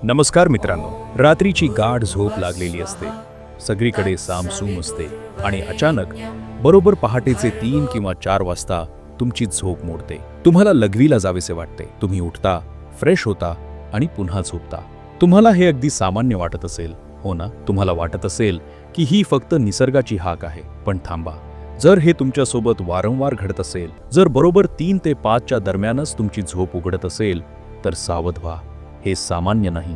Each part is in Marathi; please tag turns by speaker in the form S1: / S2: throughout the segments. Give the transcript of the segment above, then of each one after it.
S1: नमस्कार मित्रांनो, रात्रीची गाढ झोप लागलेली असते, सगळीकडे सामसूम असते आणि अचानक बरोबर पहाटेचे 3 किंवा 4 वाजता तुमची झोप मोडते. तुम्हाला लघवीला जावेसे वाटते. तुम्ही उठता, फ्रेश होता आणि पुन्हा झोपता. तुम्हाला हे अगदी सामान्य वाटत असेल, हो ना? तुम्हाला वाटत असेल की ही फक्त निसर्गाची हाक आहे. पण थांबा, जर हे तुमच्यासोबत वारंवार घडत असेल, जर बरोबर 3 ते 5 च्या दरम्यानच तुमची झोप उघडत असेल, तर सावध व्हा. हे सामान्य नाही.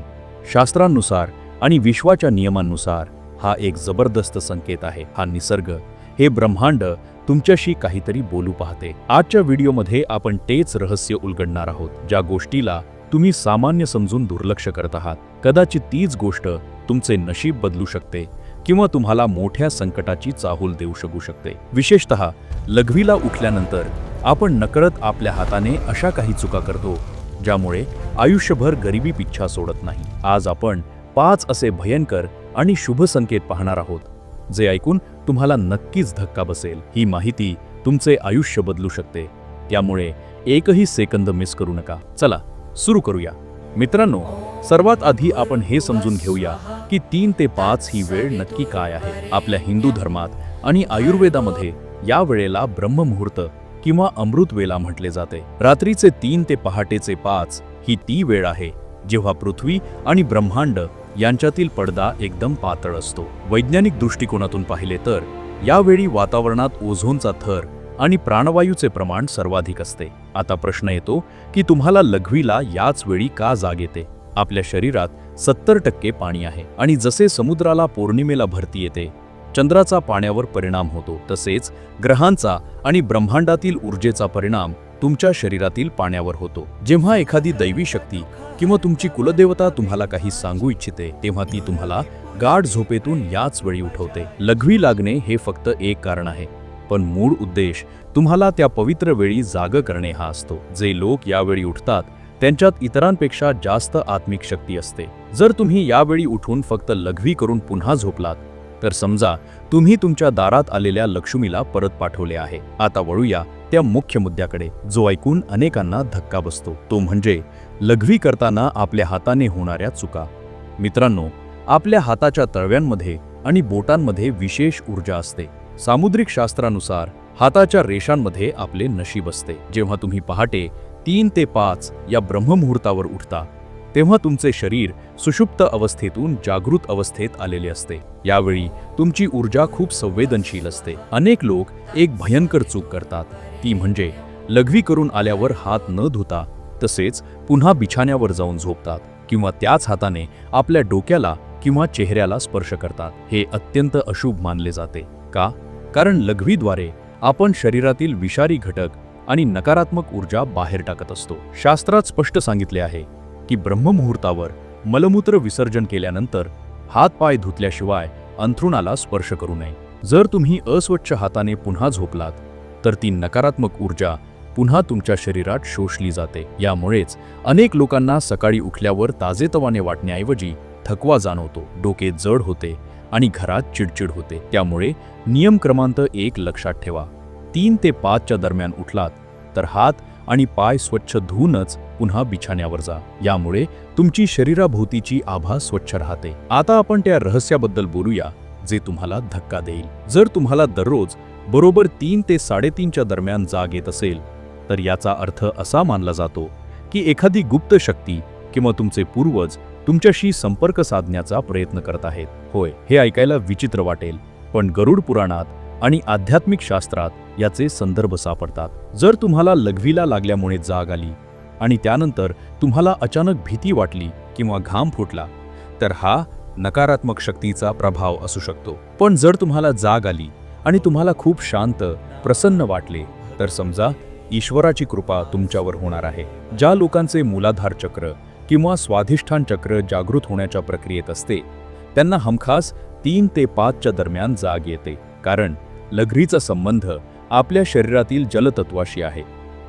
S1: शास्त्रांनुसार आणि विश्वाच्या नियमांनुसार हा एक जबरदस्त संकेत आहे. हा निसर्ग, हे ब्रह्मांड तुमच्याशी काहीतरी बोलू पाहते. आजच्या व्हिडिओमध्ये आपण तेच रहस्य उलगडणार आहोत, ज्या गोष्टीला तुम्ही सामान्य समजून दुर्लक्ष करत आहात. कदाचित तीच गोष्ट तुमचे नशीब बदलू शकते किंवा तुम्हाला मोठ्या संकटाची चाहूल देऊ शकते. विशेषतः लघवीला उठल्यानंतर आपण नकळत आपल्या हाताने अशा काही चुका करतो ज्यामुळे आयुष्यभर गरिबी पिच्छा सोडत नाही. आज आपण 5 असे भयंकर आणि शुभ संकेत पाहणार आहोत, जे ऐकून तुम्हाला नक्कीच धक्का बसेल. ही माहिती तुमचे आयुष्य बदलू शकते, त्यामुळे एकही सेकंद मिस करू नका. चला सुरू करूया. मित्रांनो, सर्वात आधी आपण हे समजून घेऊया की 3 ते 5 ही वेळ नक्की काय आहे. आपल्या हिंदू धर्मात आणि आयुर्वेदामध्ये या वेळेला ब्रह्ममुहूर्त किंवा अमृत वेला म्हटले जाते. रात्रीचे 3 ते पहाटेचे 5 ही ती वेळ आहे जेव्हा पृथ्वी आणि ब्रह्मांड यांच्यातील पडदा एकदम पातळ असतो. वैज्ञानिक दृष्टिकोनातून पाहिले तर यावेळी वातावरणात ओझोनचा थर आणि प्राणवायूचे प्रमाण सर्वाधिक असते. आता प्रश्न येतो की तुम्हाला लघवीला याच वेळी का जाग येते? आपल्या शरीरात 70% पाणी आहे आणि जसे समुद्राला पौर्णिमेला भरती येते, चंद्राचा पाण्यावर परिणाम होतो, तसेच ग्रहांचा आणि ब्रह्मांडातील ऊर्जेचा परिणाम तुमच्या शरीरातील पाण्यावर होतो. जेव्हा एखादी दैवी शक्ती किंवा तुमची कुलदेवता तुम्हाला काही सांगू इच्छिते, तेव्हा ती तुम्हाला गाढ झोपेतून याच वेळी उठवते. लघवी लागणे हे फक्त एक कारण आहे, पण मूळ उद्देश तुम्हाला त्या पवित्र वेळी जाग करणे हा असतो. जे लोक यावेळी उठतात त्यांच्यात इतरांपेक्षा जास्त आत्मिक शक्ती असते. जर तुम्ही यावेळी उठून फक्त लघवी करून पुन्हा झोपलात, तर समजा तुम्ही तुमच्या दारात आलेल्या लक्ष्मीला परत पाठवले आहे. आता वळूया त्या मुख्य मुद्द्याकडे, जो ऐकून अनेकांना धक्का बसतो. तो म्हणजे लघवी करताना आपल्या हाताने होणाऱ्या चुका. मित्रांनो, आपल्या हाताच्या तळव्यांमध्ये आणि बोटांमध्ये विशेष ऊर्जा असते. सामुद्रिक शास्त्रानुसार हाताच्या रेषांमध्ये आपले नशीब असते. जेव्हा तुम्ही पहाटे 3 ते 5 या ब्रह्ममुहूर्तावर उठता, तेव्हा तुमचे शरीर सुषुप्त अवस्थेतून जागृत अवस्थेत आलेले असते. यावेळी तुमची ऊर्जा खूप संवेदनशील असते. अनेक लोक एक भयंकर चूक करतात, ती म्हणजे लघवी करून आल्यावर हात न धुता तसेच पुन्हा बिछाण्यावर जाऊन झोपतात किंवा त्याच हाताने आपल्या डोक्याला किंवा चेहऱ्याला स्पर्श करतात. हे अत्यंत अशुभ मानले जाते. का? कारण लघवीद्वारे आपण शरीरातील विषारी घटक आणि नकारात्मक ऊर्जा बाहेर टाकत असतो. शास्त्रात स्पष्ट सांगितले आहे की ब्रह्ममुहूर्तावर मलमूत्र विसर्जन केल्यानंतर हात-पाय धुतल्याशिवाय अंथरुणाला स्पर्श करू नये. जर तुम्ही अस्वच्छ हाताने पुन्हा झोपलात, तर ती नकारात्मक ऊर्जा पुन्हा तुमच्या शरीरात शोषली जाते. यामुळेच अनेक लोकांना सकाळी उठल्यावर ताजेतवाने वाटण्याऐवजी थकवा जाणवतो, डोके जड होते आणि घरात चिडचिड होते. त्यामुळे नियम क्रमांक 1 लक्षात ठेवा. 3 ते 5 च्या दरम्यान उठलात तर हात आणि पाय स्वच्छ धुवूनच पुन्हा बिछाण्यावर जा. यामुळे तुमची शरीराभोवतीची आभा स्वच्छ राहते. आता आपण त्या रहस्याबद्दल बोलूया, जे तुम्हाला धक्का देईल. जर तुम्हाला दररोज बरोबर 3 ते 3:30 च्या दरम्यान जाग येत असेल, तर याचा अर्थ असा मानला जातो की एखादी गुप्त शक्ती किंवा तुमचे पूर्वज तुमच्याशी संपर्क साधण्याचा प्रयत्न करत आहेत. होय, हे ऐकायला विचित्र वाटेल, पण गरुड पुराणात आणि आध्यात्मिक शास्त्रात याचे संदर्भ सापडतात. जर तुम्हाला लघवीला लागल्यामुळे जाग आली आणि त्यानंतर तुम्हाला अचानक भीती वाटली किंवा घाम फुटला, तर हा नकारात्मक शक्तीचा प्रभाव असू शकतो. पण जर तुम्हाला जाग आली आणि तुम्हाला खूप शांत, प्रसन्न वाटले, तर समजा ईश्वराची कृपा तुमच्यावर होणार आहे. ज्या लोकांचे मूलाधार चक्र किंवा स्वाधिष्ठान चक्र जागृत होण्याच्या प्रक्रियेत असते, त्यांना हमखास 3 ते 5 च्या दरम्यान जाग येते. कारण लघवीचा संबंध आपल्या शरीरातील जलतत्वाशी आहे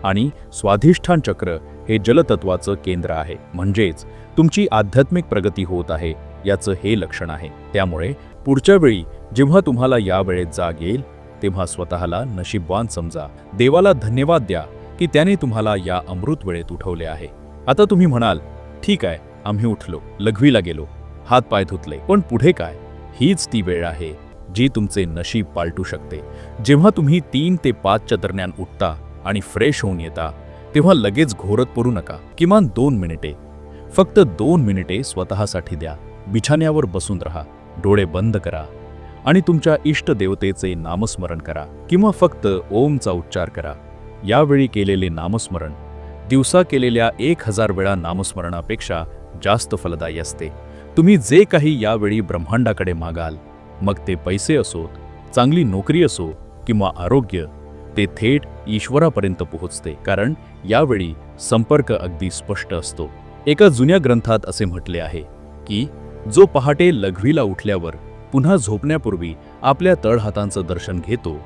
S1: आणि स्वाधिष्ठान चक्र हे जलतत्वाचं केंद्र आहे. म्हणजेच तुमची आध्यात्मिक प्रगती होत आहे याचं हे लक्षण आहे. त्यामुळे पुढच्या वेळी जेव्हा तुम्हाला या वेळेत जाग येईल, तेव्हा स्वतःला नशीबवान समजा. देवाला धन्यवाद द्या की त्याने तुम्हाला या अमृत वेळेत उठवले आहे. आता तुम्ही म्हणाल, ठीक आहे, आम्ही उठलो, लघवीला गेलो, हात पाय धुतले. पण पुढे काय? हीच ती वेळ आहे जी तुमचे नशीब पालटू शकते. जेव्हा तुम्ही 3 ते 5च्या दरम्यान उठता आणि फ्रेश होऊन येता, तेव्हा लगेच घोरत पडू नका. किमान 2 मिनिटे, फक्त 2 मिनिटे स्वतःसाठी द्या. बिछाण्यावर बसून राहा, डोळे बंद करा आणि तुमच्या इष्ट देवतेचे नामस्मरण करा किंवा फक्त ओमचा उच्चार करा. यावेळी केलेले नामस्मरण दिवसा केलेल्या 1000 वेळा नामस्मरणापेक्षा जास्त फलदायी असते. तुम्ही जे काही यावेळी ब्रह्मांडाकडे मागाल, मग ते पैसे असोत, चांगली नोकरी असो किंवा आरोग्य, ते थेट ईश्वरापर्यंत पोहोचते. कारण यावेळी संपर्क अगदी स्पष्ट असतो. एका जुन्या ग्रंथात असे म्हटले आहे की जो पहाटे लघवीला उठल्यावर पुन्हा झोपण्यापूर्वी आपल्या तळहातांचं दर्शन घेतो,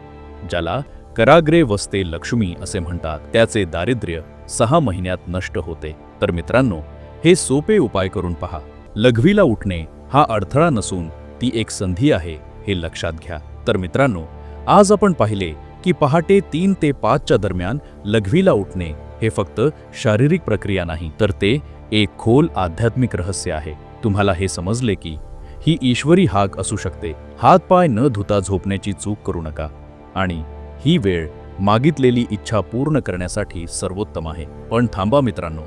S1: ज्याला कराग्रे वसते लक्ष्मी असे म्हणतात, त्याचे दारिद्र्य 6 महिन्यात नष्ट होते. तर मित्रांनो, हे सोपे उपाय करून पहा. लघवीला उठणे हा अडथळा नसून ती एक संधी आहे, हे लक्षात घ्या. तर मित्रांनो, आज आपण पाहिले की पहाटे 3 ते 5च्या दरम्यान लघवीला उठणे हे फक्त शारीरिक प्रक्रिया नाही, तर ते एक खोल आध्यात्मिक रहस्य आहे. तुम्हाला हे समजले की ही ईश्वरी हाक असू शकते. हातपाय न धुता झोपण्याची चूक करू नका आणि ही वेळ मागितलेली इच्छा पूर्ण करण्यासाठी सर्वोत्तम आहे. पण थांबा मित्रांनो,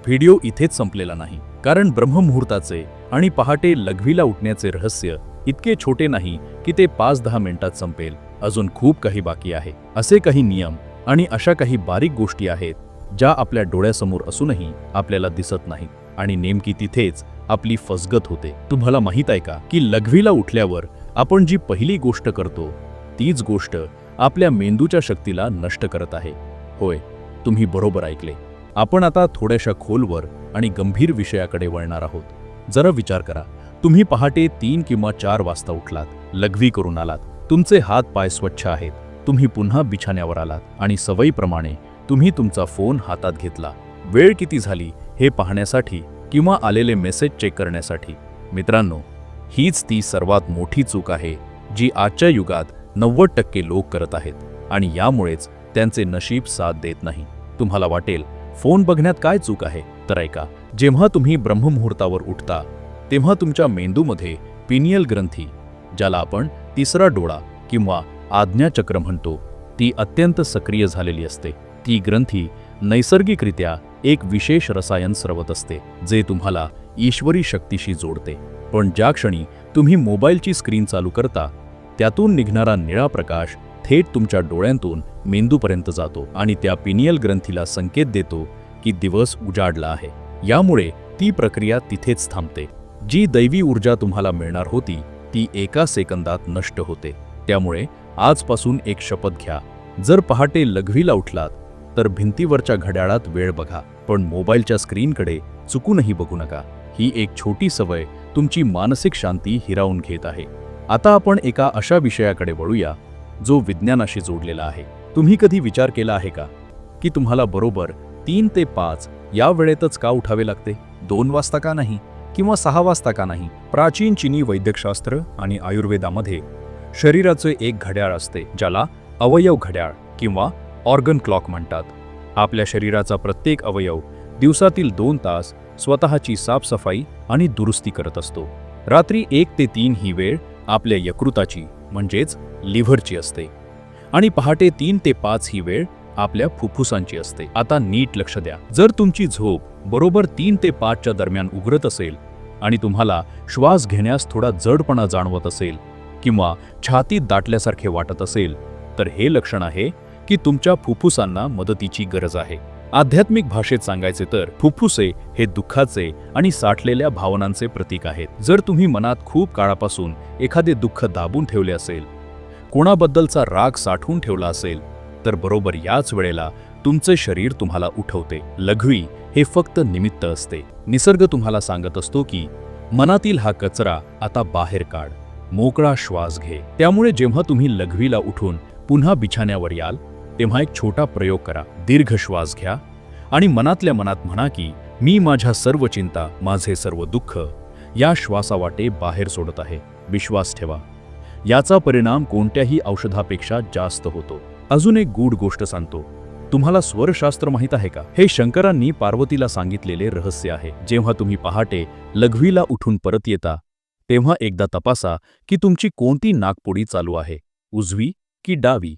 S1: व्हिडिओ इथेच संपलेला नाही. कारण ब्रह्ममुहूर्ताचे आणि पहाटे लघवीला उठण्याचे रहस्य इतके छोटे नाही की ते 5-10 मिनिटात संपेल. अजून खूप काही बाकी आहे. असे काही नियम आणि अशा काही बारीक गोष्टी आहेत ज्या आपल्या डोळ्यासमोर असूनही आपल्याला दिसत नाहीत आणि नेमकी तिथेच आपली फसगत होते. तुम्हाला माहित आहे का की लघवीला उठल्यावर आपण जी पहिली गोष्ट करतो, तीच गोष्ट आपल्या मेंदूच्या शक्तीला नष्ट करत आहे. होय, तुम्ही बरोबर ऐकले. आपण आता थोड्याशा खोलवर आणि गंभीर विषयाकडे वळणार आहोत. जरा विचार करा, तुम्ही पहाटे 3 किंवा 4 वाजता उठलात, लघवी करून आलात, तुमचे हात पाय स्वच्छ आहेत, तुम्ही पुन्हा बिछाण्यावर आलात आणि सवयीप्रमाणे तुम्ही तुमचा फोन हातात घेतला. वेळ किती झाली हे पाहण्यासाठी किंवा आलेले मेसेज चेक करण्यासाठी. मित्रांनो, हीच ती सर्वात मोठी चूक आहे जी आजच्या युगात 90% लोक करत आहेत आणि यामुळेच त्यांचे नशीब साथ देत नाही. तुम्हाला वाटेल, फोन बघण्यात काय चूक आहे? तर ऐका, जेव्हा तुम्ही ब्रह्ममुहूर्तावर उठता तेव्हा तुमच्या मेंदूमध्ये पिनियल ग्रंथी, ज्याला आपण तिसरा डोळा किंवा आज्ञाचक्र म्हणतो, ती अत्यंत सक्रिय झालेली असते. ती ग्रंथी नैसर्गिकरित्या एक विशेष रसायन स्रवत असते जे तुम्हाला ईश्वरी शक्तीशी जोडते. पण ज्या क्षणी तुम्ही मोबाईलची स्क्रीन चालू करता, त्यातून निघणारा निळा प्रकाश थेट तुमच्या डोळ्यांतून मेंदूपर्यंत जातो आणि त्या पिनियल ग्रंथीला संकेत देतो की दिवस उजाडला आहे. यामुळे ती प्रक्रिया तिथेच थांबते. जी दैवी ऊर्जा तुम्हाला मिळणार होती ती एका सेकंदात नष्ट होते. त्यामुळे आजपासून एक शपथ घ्या, जर पहाटे लघवीला उठलात तर भिंतीवरच्या घड्याळात वेळ बघा, पण मोबाईलच्या स्क्रीनकडे चुकूनही बघू नका. ही एक छोटी सवय तुमची मानसिक शांती हिरावून घेत आहे. आता आपण एका अशा विषयाकडे वळूया जो विज्ञानाशी जोडलेला आहे. तुम्ही कधी विचार केला आहे का की तुम्हाला बरोबर 3 ते 5 या वेळेतच का उठावे लागते? 2 वाजता का नाही किंवा 6 वाजता का नाही? प्राचीन चीनी वैद्यकशास्त्र आणि आयुर्वेदामध्ये शरीराचे एक घड्याळ असते, ज्याला अवयव घड्याळ किंवा ऑर्गन क्लॉक म्हणतात. आपल्या शरीराचा प्रत्येक अवयव दिवसातील 2 तास स्वतःची साफसफाई आणि दुरुस्ती करत असतो. रात्री 1 ते 3 ही वेळ आपल्या यकृताची म्हणजेच लिव्हरची असते आणि पहाटे 3 ते 5 ही वेळ आपल्या फुफ्फुसांची असते. आता नीट लक्ष द्या, जर तुमची झोप बरोबर 3 ते 5च्या दरम्यान उघडत असेल आणि तुम्हाला श्वास घेण्यास थोडा जडपणा जाणवत असेल किंवा छातीत दाटल्यासारखे वाटत असेल, तर हे लक्षण आहे की तुमच्या फुफ्फुसांना मदतीची गरज आहे. आध्यात्मिक भाषेत सांगायचे तर फुफ्फुसे हे दुःखाचे आणि साठलेल्या भावनांचे प्रतीक आहेत. जर तुम्ही मनात खूप काळापासून एखादे दुःख दाबून ठेवले असेल, कोणाबद्दलचा राग साठवून ठेवला असेल, तर बरोबर याच वेळेला तुमचे शरीर तुम्हाला उठवते. लघवी हे फक्त निमित्त असते. निसर्ग तुम्हाला सांगत असतो की मनातील हा कचरा आता बाहेर काढ, मोकळा श्वास घे. त्यामुळे जेव्हा तुम्ही लघवीला उठून पुन्हा बिछाण्यावर याल तेव्हा एक छोटा प्रयोग करा. दीर्घ श्वास घ्या आणि मनातल्या मनात म्हणा की मी माझ्या सर्व चिंता, माझे सर्व दुःख या श्वासावाटे बाहेर सोडत आहे. विश्वास ठेवा, याचा परिणाम कोणत्याही औषधापेक्षा जास्त होतो. अजून एक गूढ गोष्ट सांगतो, तुम्हाला स्वरशास्त्र माहीत आहे का? हे शंकरांनी पार्वतीला सांगितलेले रहस्य आहे. जेव्हा तुम्ही पहाटे लघवीला उठून परत येता तेव्हा एकदा तपासा की तुमची कोणती नाकपुडी चालू आहे, उजवी की डावी.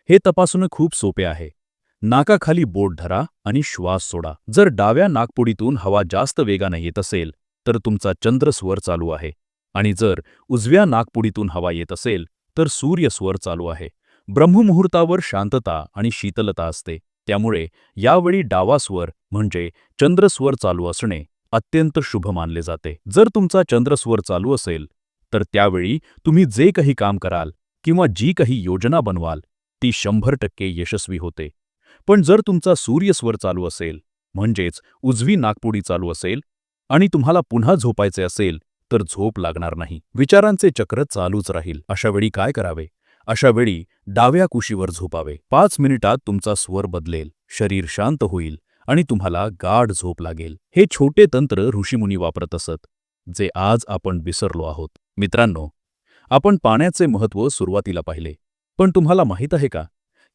S1: हे तपासणं खूप सोपे आहे. नाकाखाली बोट धरा आणि श्वास सोडा. जर डाव्या नाकपुडीतून हवा जास्त वेगाने येत असेल तर तुमचा चंद्रस्वर चालू आहे, आणि जर उजव्या नाकपुडीतून हवा येत असेल तर सूर्यस्वर चालू आहे. ब्रह्ममुहूर्तावर शांतता आणि शीतलता असते, त्यामुळे यावेळी डावा स्वर म्हणजे चंद्रस्वर चालू असणे अत्यंत शुभ मानले जाते. जर तुमचा चंद्रस्वर चालू असेल तर त्यावेळी तुम्ही जे काही काम कराल किंवा जी काही योजना बनवाल ती 100% यशस्वी होते. पण जर तुमचा सूर्यस्वर चालू असेल, म्हणजेच उजवी नाकपुडी चालू असेल आणि तुम्हाला पुन्हा झोपायचे असेल तर झोप लागणार नाही. विचारांचे चक्र चालूच राहील. अशा वेळी काय करावे? अशा वेळी डाव्या कुशीवर झोपावे. 5 मिनिटात तुमचा स्वर बदलेल, शरीर शांत होईल आणि तुम्हाला गाढ झोप लागेल. हे छोटे तंत्र ऋषीमुनी वापरत असत, जे आज आपण विसरलो आहोत. मित्रांनो, आपण पाण्याचे महत्त्व सुरुवातीला पाहिले, पण तुम्हाला माहीत आहे का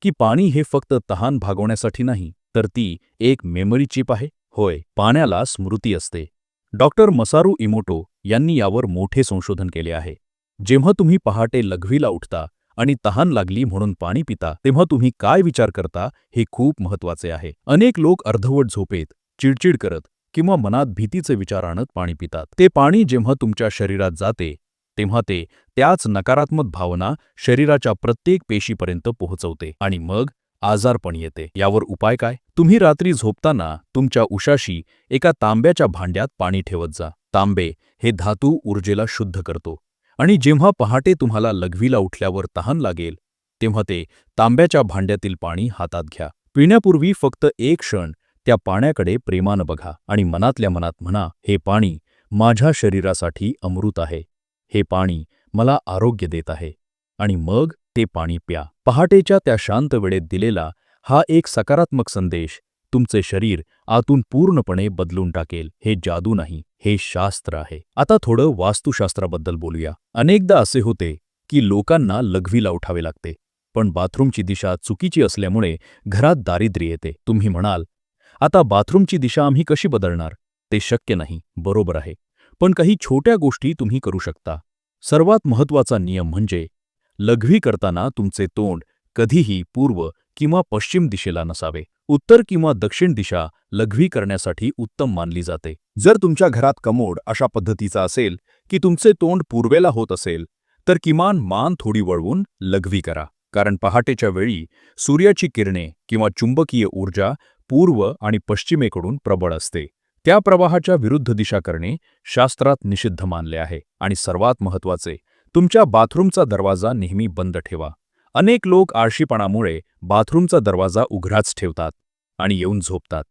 S1: की पाणी हे फक्त तहान भागवण्यासाठी नाही, तर ती एक मेमरी चिप आहे. होय, पाण्याला स्मृती असते. डॉक्टर मसारू इमोटो यांनी यावर मोठे संशोधन केले आहे. जेव्हा तुम्ही पहाटे लघवीला उठता आणि तहान लागली म्हणून पाणी पिता तेव्हा तुम्ही काय विचार करता हे खूप महत्त्वाचे आहे. अनेक लोक अर्धवट झोपेत चिडचिड करत किंवा मनात भीतीचे विचार आणत पाणी पितात. ते पाणी जेव्हा तुमच्या शरीरात जाते तेव्हा ते त्याच नकारात्मक भावना शरीराच्या प्रत्येक पेशीपर्यंत पोहोचवते आणि मग आजारपण येते. यावर उपाय काय? तुम्ही रात्री झोपताना तुमच्या उशाशी एका तांब्याच्या भांड्यात पाणी ठेवत जा. तांबे हे धातू ऊर्जेला शुद्ध करतो, आणि जेव्हा पहाटे तुम्हाला लघवीला उठल्यावर तहान लागेल तेव्हा ते तांब्याच्या भांड्यातील पाणी हातात घ्या. पिण्यापूर्वी फक्त एक क्षण त्या पाण्याकडे प्रेमानं बघा आणि मनातल्या मनात म्हणा, हे पाणी माझ्या शरीरासाठी अमृत आहे. हे पाणी मला आरोग्य देत आहे. आणि मग ते पाणी प्या. पहाटेच्या त्या शांत वेळेत दिलेला हा एक सकारात्मक संदेश तुमचे शरीर आतून पूर्णपणे बदलून टाकेल. हे जादू नाही, हे शास्त्र आहे. आता थोडं वास्तुशास्त्राबद्दल बोलूया. अनेकदा असे होते की लोकांना लघवीला उठावे लागते, पण बाथरूमची दिशा चुकीची असल्यामुळे घरात दारिद्र्य येते. तुम्ही म्हणाल, आता बाथरूमची दिशा आम्ही कशी बदलणार? ते शक्य नाही. बरोबर आहे, पण काही छोट्या गोष्टी तुम्ही करू शकता. सर्वात महत्त्वाचा नियम म्हणजे लघवी करताना तुमचे तोंड कधीही पूर्व किंवा पश्चिम दिशेला नसावे. उत्तर किंवा दक्षिण दिशा लघवी करण्यासाठी उत्तम मानली जाते. जर तुमच्या घरात कमोड अशा पद्धतीचा असेल की तुमचे तोंड पूर्वेला होत असेल तर किमान मान थोडी वळवून लघवी करा, कारण पहाटेच्या वेळी सूर्याची किरणे किंवा चुंबकीय ऊर्जा पूर्व आणि पश्चिमेकडून प्रबळ असते. त्या प्रवाहाच्या विरुद्ध दिशा करणे शास्त्रात निषिद्ध मानले आहे. आणि सर्वात महत्त्वाचे, तुमच्या बाथरूमचा दरवाजा नेहमी बंद ठेवा. अनेक लोक आळशीपणामुळे बाथरूमचा दरवाजा उघडाच ठेवतात आणि येऊन झोपतात.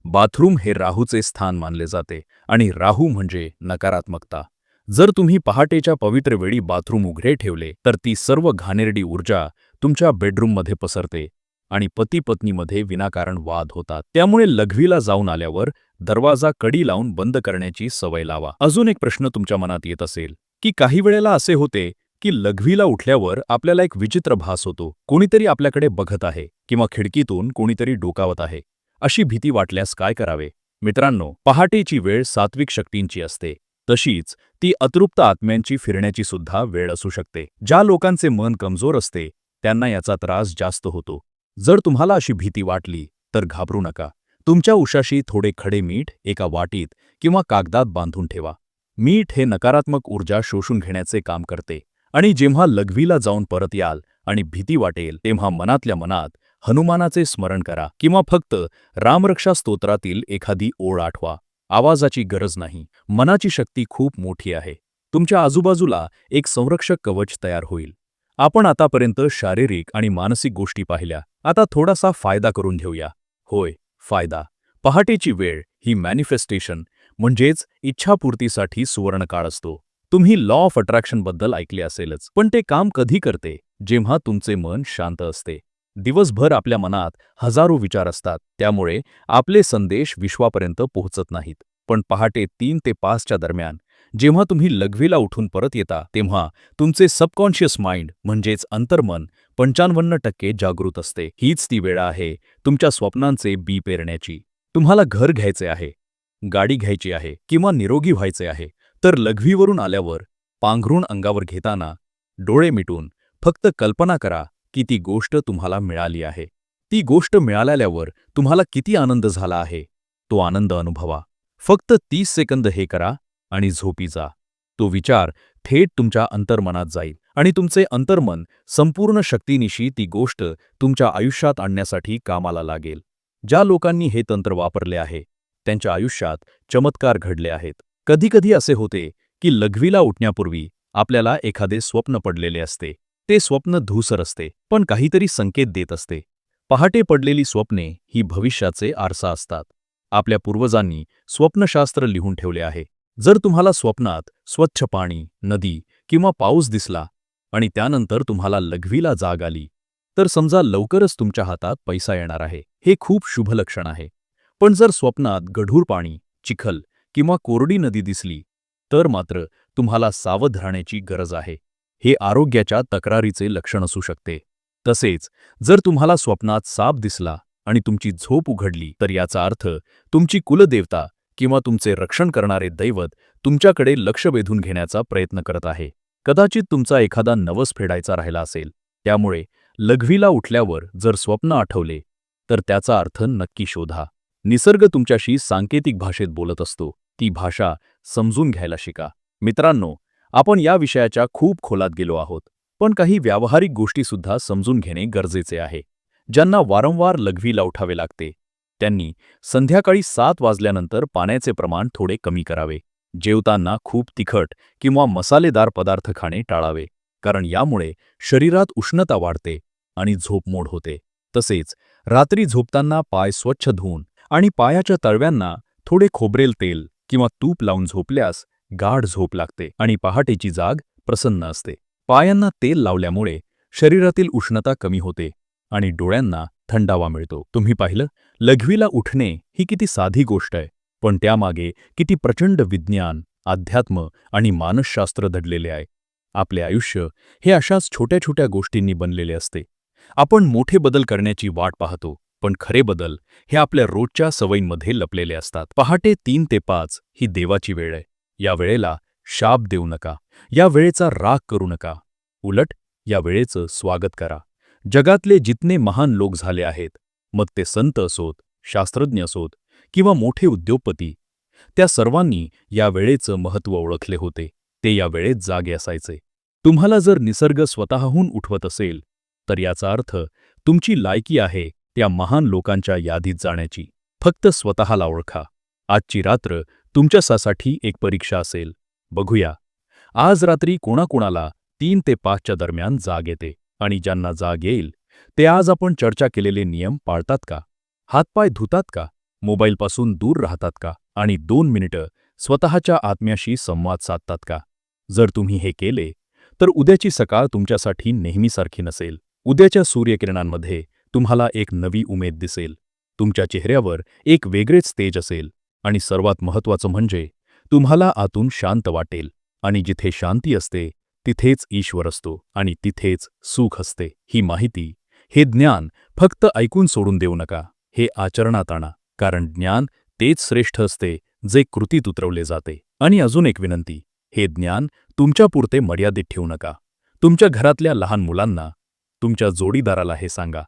S1: बाथरूम हे राहूचे स्थान मानले जाते आणि राहू म्हणजे नकारात्मकता. जर तुम्ही पहाटेच्या पवित्र वेळी बाथरूम उघडे ठेवले तर ती सर्व घाणेरडी ऊर्जा तुमच्या बेडरूममध्ये पसरते आणि पती-पत्नीमध्ये विनाकारण वाद होतात. त्यामुळे लघवीला जाऊन आल्यावर दरवाजा कडी लावून बंद करण्याची सवय लावा. अजून एक प्रश्न तुमच्या मनात येत असेल की काही वेळेला असे होते की लघवीला उठल्यावर आपल्याला एक विचित्र भास होतो. कोणीतरी आपल्याकडे बघत आहे किंवा खिडकीतून कोणीतरी डोकावत आहे. अशी भीती वाटल्यास काय करावे? मित्रांनो, पहाटेची वेळ सात्विक शक्तींची असते, तशीच ती अतृप्त आत्म्यांची फिरण्याची सुद्धा वेळ असू शकते. ज्या लोकांचे मन कमजोर असते त्यांना याचा त्रास जास्त होतो. जर तुम्हाला अशी भीती वाटली तर घाबरू नका. तुमच्या उशाशी थोडे खडे मीठ एका वाटीत किंवा कागदात बांधून ठेवा. मीठ हे नकारात्मक ऊर्जा शोषून घेण्याचे काम करते, आणि जेव्हा लघवीला जाऊन परत याल आणि भीती वाटेल तेव्हा मनातल्या मनात हनुमानाचे स्मरण करा किंवा फक्त रामरक्षा स्तोत्रातील एखादी ओळ आठवा. आवाजाची गरज नाही, मनाची शक्ती खूप मोठी आहे. तुमच्या आजूबाजूला एक संरक्षक कवच तयार होईल. आपण आतापर्यंत शारीरिक आणि मानसिक गोष्टी पाहिल्या. आता थोडासा फायदा करून घेऊया. होय, फायदा. पहाटेची वेळ ही मॅनिफेस्टेशन म्हणजेच इच्छापूर्तीसाठी सुवर्णकाळ असतो. तुम्ही लॉ ऑफ अट्रॅक्शनबद्दल ऐकले असेलच, पण ते काम कधी करते? जेव्हा तुमचे मन शांत असते. दिवसभर आपल्या मनात हजारो विचार असतात, त्यामुळे आपले संदेश विश्वापर्यंत पोहोचत नाहीत. पण पहाटे 3 ते 5च्या दरम्यान जेव्हा तुम्ही लघवीला उठून परत येता तेव्हा तुमचे सबकॉन्शियस माइंड म्हणजेच अंतर्मन 55% जागृत असते. हीच ती वेळ आहे तुमच्या स्वप्नांचे बी पेरण्याची. तुम्हाला घर घ्यायचे आहे, गाडी घ्यायची आहे किंवा निरोगी व्हायचे आहे, तर लघवीवरून आल्यावर पांघरूण अंगावर घेताना डोळे मिटून फक्त कल्पना करा की ती गोष्ट तुम्हाला मिळाली आहे. ती गोष्ट मिळाल्यावर तुम्हाला किती आनंद झाला आहे, तो आनंद अनुभवा. फक्त 30 सेकंद हे करा आणि झोपी जा. तो विचार थेट तुमच्या अंतर्मनात जाईल आणि तुमचे अंतर्मन संपूर्ण शक्तीनिशी ती गोष्ट तुमच्या आयुष्यात आणण्यासाठी कामाला लागेल. ज्या लोकांनी हे तंत्र वापरले आहे त्यांच्या आयुष्यात चमत्कार घडले आहेत. कधीकधी असे होते की लघवीला उठण्यापूर्वी आपल्याला एखादे स्वप्न पडलेले असते. ते स्वप्न धूसर असते, पण काहीतरी संकेत देत असते. पहाटे पडलेली स्वप्ने ही भविष्याचे आरसा असतात. आपल्या पूर्वजांनी स्वप्नशास्त्र लिहून ठेवले आहे. जर तुम्हाला स्वप्नात स्वच्छ पाणी, नदी किंवा पाऊस दिसला आणि त्यानंतर तुम्हाला लघवीला जाग आली, तर समजा लवकरच तुमच्या हातात पैसा येणार आहे. हे खूप शुभ लक्षण आहे. पण जर स्वप्नात गढूळ पाणी, चिखल किंवा कोरडी नदी दिसली, तर मात्र तुम्हाला सावध राहण्याची गरज आहे. हे आरोग्याच्या तक्रारीचे लक्षण असू शकते. तसेच जर तुम्हाला स्वप्नात साप दिसला आणि तुमची झोप उघडली, तर याचा अर्थ तुमची कुलदेवता किंवा तुमचे रक्षण करणारे दैवत तुमच्याकडे लक्ष वेधून घेण्याचा प्रयत्न करत आहे. कदाचित तुमचा एखादा नवस फेडायचा राहिला असेल. त्यामुळे लघवीला उठल्यावर जर स्वप्न आठवले, तर त्याचा अर्थ नक्की शोधा. निसर्ग तुमच्याशी सांकेतिक भाषेत बोलत असतो. ती भाषा समजून घ्यायला शिका. मित्रांनो, आपण या विषयाच्या खूप खोलात गेलो आहोत, पण काही व्यावहारिक गोष्टीसुद्धा समजून घेणे गरजेचे आहे. ज्यांना वारंवार लघवीला उठावे लागते त्यांनी संध्याकाळी 7 वाजल्यानंतर पाण्याचे प्रमाण थोडे कमी करावे. जेवताना खूप तिखट किंवा मसालेदार पदार्थ खाणे टाळावे, कारण यामुळे शरीरात उष्णता वाढते आणि झोप मोड होते. तसेच रात्री झोपताना पाय स्वच्छ धुवून आणि पायाच्या तळव्यांना थोडे खोबरेल तेल किंवा तूप लावून झोपल्यास गाढ झोप लागते आणि पहाटेची जाग प्रसन्न असते. पायांना तेल लावल्यामुळे शरीरातील उष्णता कमी होते आणि डोळ्यांना थंडावा मिळतो. तुम्ही पाहिलं, लघवीला उठणे ही किती साधी गोष्ट आहे, पण त्यामागे किती प्रचंड विज्ञान, अध्यात्म आणि मानसशास्त्र दडलेले आहे. आपले आयुष्य हे अशाच छोट्या छोट्या गोष्टींनी बनलेले असते. आपण मोठे बदल करण्याची वाट पाहतो, पण खरे बदल हे आपल्या रोजच्या सवयींमध्ये लपलेले असतात. पहाटे 3 ते 5 ही देवाची वेळ आहे. या वेळेला शाप देऊ नका, या वेळेचा राग करू नका. उलट या वेळेचं स्वागत करा. जगातले जितने महान लोक झाले आहेत, मग ते संत असोत, शास्त्रज्ञ असोत किंवा मोठे उद्योगपती, त्या सर्वांनी या वेळेचं महत्त्व ओळखले होते. ते या वेळेत जागे असायचे. तुम्हाला जर निसर्ग स्वतःहून उठवत असेल, तर याचा अर्थ तुमची लायकी आहे त्या महान लोकांच्या यादीत जाण्याची. फक्त स्वतःला ओळखा. आजची रात्र तुमच्यासाठी एक परीक्षा असेल. बघूया आज रात्री कोणाकोणाला 3 ते 5च्या दरम्यान जाग येते, आणि ज्यांना जाग येईल ते आज आपण चर्चा केलेले नियम पाळतात का? हातपाय धुतात का? मोबाईलपासून दूर राहतात का? आणि 2 मिनिटं स्वतःच्या आत्म्याशी संवाद साधतात का? जर तुम्ही हे केले, तर उद्याची सकाळ तुमच्यासाठी नेहमीसारखी नसेल. उद्याच्या सूर्यकिरणांमध्ये तुम्हाला एक नवी उमेद दिसेल. तुमच्या चेहऱ्यावर एक वेगळेच तेज असेल आणि सर्वात महत्त्वाचं म्हणजे तुम्हाला आतून शांत वाटेल. आणि जिथे शांती असते तिथेच ईश्वर असतो आणि तिथेच सुख असते. ही माहिती, हे ज्ञान फक्त ऐकून सोडून देऊ नका. हे आचरणात आणा, कारण ज्ञान तेच श्रेष्ठ असते जे कृतीत उतरवले जाते. आणि अजून एक विनंती, हे ज्ञान तुमच्यापुरते मर्यादित ठेवू नका. तुमच्या घरातल्या लहान मुलांना, तुमच्या जोडीदाराला हे सांगा,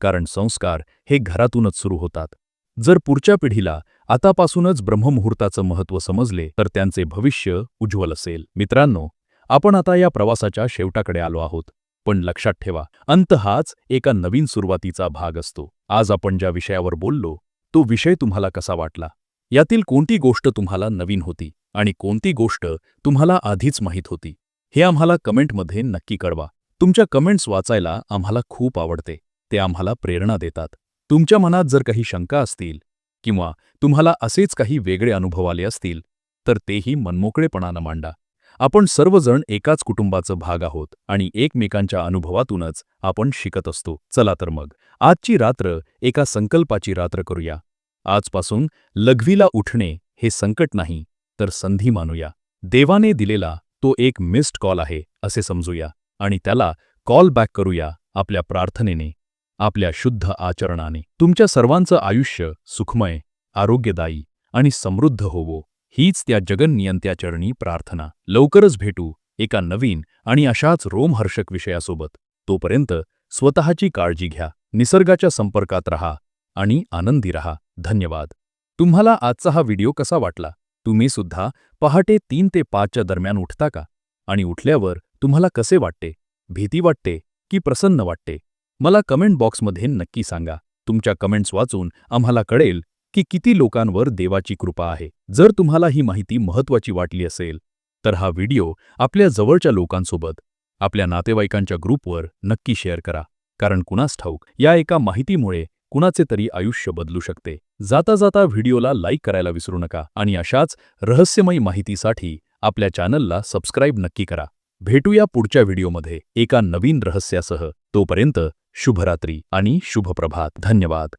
S1: कारण संस्कार हे घरातूनच सुरू होतात. जर पुढच्या पिढीला आतापासूनच ब्रह्ममुहूर्ताचं महत्त्व समजले, तर त्यांचे भविष्य उज्ज्वल असेल. मित्रांनो, आपण आता या प्रवासाच्या शेवटाकडे आलो आहोत. पण लक्षात ठेवा, अंत हाच एका नवीन सुरुवातीचा भाग असतो. आज आपण ज्या विषयावर बोललो, तो विषय तुम्हाला कसा वाटला? यातील कोणती गोष्ट तुम्हाला नवीन होती आणि कोणती गोष्ट तुम्हाला आधीच माहीत होती? हे आम्हाला कमेंटमध्ये नक्की कळवा. तुमच्या कमेंट्स वाचायला आम्हाला खूप आवडते. ते आम्हाला प्रेरणा देतात. तुमच्या मनात जर काही शंका असतील किंवा तुम्हाला असेच काही वेगळे अनुभव आले असतील, तर तेही मनमोकळेपणानं मांडा. आपण सर्वजण एकाच कुटुंबाचं भाग आहोत आणि एकमेकांच्या अनुभवातूनच आपण शिकत असतो. चला तर मग आजची रात्र एका संकल्पाची रात्र करूया. आजपासून लघवीला उठणे हे संकट नाही, तर संधी मानूया. देवाने दिलेला तो एक मिस्ड कॉल आहे असे समजूया आणि त्याला कॉल बॅक करूया आपल्या प्रार्थनेने, आपल्या शुद्ध आचरणाने. तुमच्या सर्वांचं आयुष्य सुखमय, आरोग्यदायी आणि समृद्ध होवो, हीच त्या जगन्नियंत्या चरणी प्रार्थना. लवकरच भेटू एका नवीन आणि अशाच रोमहर्षक विषयासोबत. तोपर्यंत स्वतःची काळजी घ्या, निसर्गाच्या संपर्कात रहा आणि आनंदी रहा. धन्यवाद. तुम्हाला आजचा हा व्हिडिओ कसा वाटला? तुम्ही सुद्धा पहाटे 3 ते 5च्या दरम्यान उठता का? आणि उठल्यावर तुम्हाला कसे वाटते? भीती वाटते की प्रसन्न वाटते? मला कमेंट बॉक्समध्ये नक्की सांगा. तुमच्या कमेंट्स वाचून आम्हाला कळेल की किती लोकांवर देवाची कृपा आहे. जर तुम्हाला ही माहिती महत्त्वाची वाटली असेल तर हा व्हिडिओ आपल्या जवळच्या लोकांसोबत, आपल्या नातेवाईकांच्या ग्रुपवर नक्की शेअर करा. कारण कुणास ठाऊक, या एका माहितीमुळे कुणाचे तरी आयुष्य बदलू शकते. जाता जाता व्हिडिओला लाईक करायला विसरू नका आणि अशाच रहस्यमयी माहितीसाठी आपल्या चॅनलला सबस्क्राईब नक्की करा. भेटूया पुढच्या व्हिडिओमध्ये एका नवीन रहस्यासह. तोपर्यंत शुभरात्री आणि शुभप्रभात. धन्यवाद.